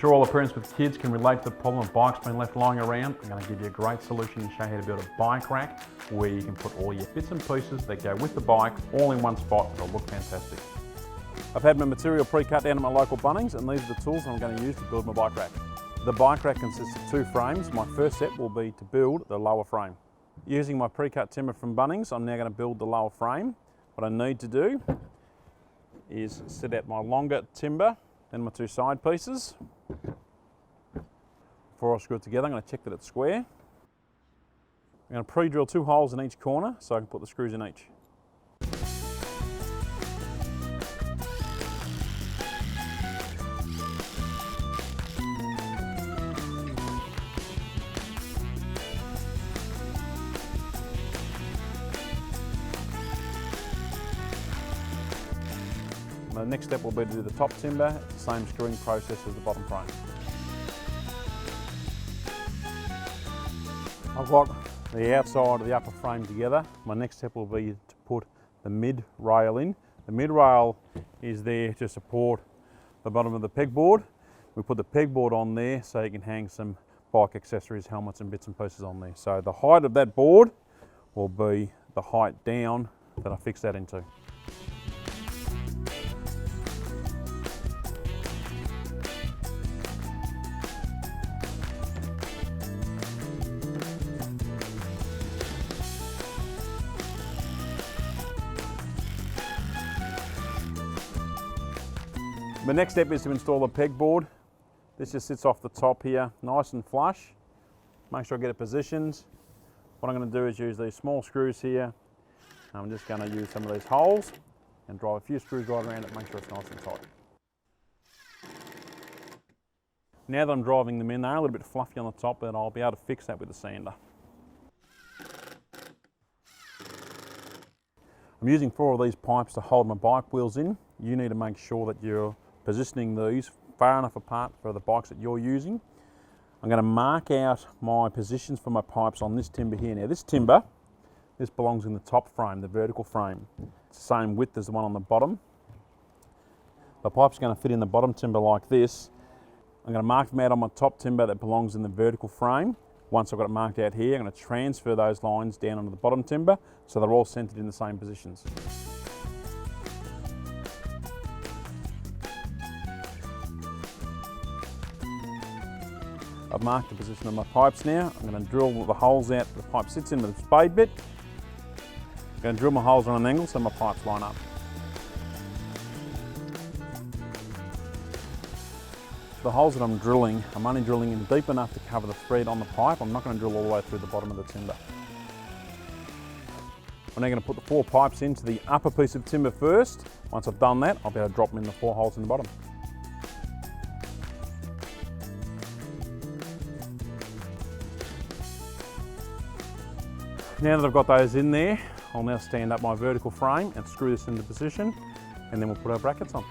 sure all the parents with kids can relate to the problem of bikes being left lying around, I'm going to give you a great solution and show you how to build a bike rack where you can put all your bits and pieces that go with the bike all in one spot. It'll look fantastic. I've had my material pre-cut down at my local Bunnings, and these are the tools I'm going to use to build my bike rack. The bike rack consists of 2 frames. My first step will be to build the lower frame. Using my pre-cut timber from Bunnings, I'm now going to build the lower frame. What I need to do is set out my longer timber, then my 2 side pieces. Before I screw it together, I'm going to check that it's square. I'm going to pre-drill 2 holes in each corner so I can put the screws in each. The next step will be to do the top timber. It's the same screwing process as the bottom frame. I've got the outside of the upper frame together. My next step will be to put the mid rail in. The mid rail is there to support the bottom of the pegboard. We put the pegboard on there so you can hang some bike accessories, helmets and bits and pieces on there. So the height of that board will be the height down that I fix that into. The next step is to install the pegboard. This just sits off the top here, nice and flush. Make sure I get it positioned. What I'm going to do is use these small screws here. I'm just going to use some of these holes and drive a few screws right around it, make sure it's nice and tight. Now that I'm driving them in, they're a little bit fluffy on the top, but I'll be able to fix that with a sander. I'm using 4 of these pipes to hold my bike wheels in. You need to make sure that you're positioning these far enough apart for the bikes that you're using. I'm going to mark out my positions for my pipes on this timber here. Now this timber, this belongs in the top frame, the vertical frame. It's the same width as the one on the bottom. The pipe's going to fit in the bottom timber like this. I'm going to mark them out on my top timber that belongs in the vertical frame. Once I've got it marked out here, I'm going to transfer those lines down onto the bottom timber so they're all centered in the same positions. I've marked the position of my pipes now. I'm going to drill the holes out the pipe sits in with a spade bit. I'm going to drill my holes on an angle so my pipes line up. The holes that I'm drilling, I'm only drilling in deep enough to cover the thread on the pipe. I'm not going to drill all the way through the bottom of the timber. I'm now going to put the 4 pipes into the upper piece of timber first. Once I've done that, I'll be able to drop them in the 4 holes in the bottom. Now that I've got those in there, I'll now stand up my vertical frame and screw this into position, and then we'll put our brackets on.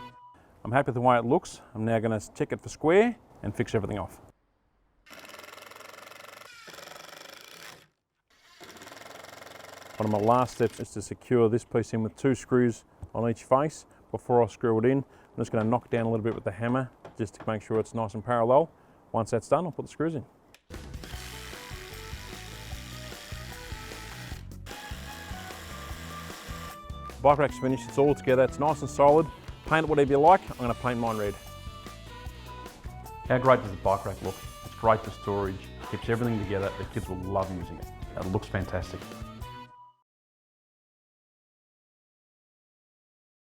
I'm happy with the way it looks. I'm now going to check it for square and fix everything off. One of my last steps is to secure this piece in with 2 screws on each face. Before I screw it in, I'm just going to knock down a little bit with the hammer just to make sure it's nice and parallel. Once that's done, I'll put the screws in. Bike rack's finished, it's all together, it's nice and solid. Paint it whatever you like. I'm going to paint mine red. How great does the bike rack look? It's great for storage, keeps everything together, the kids will love using it. It looks fantastic.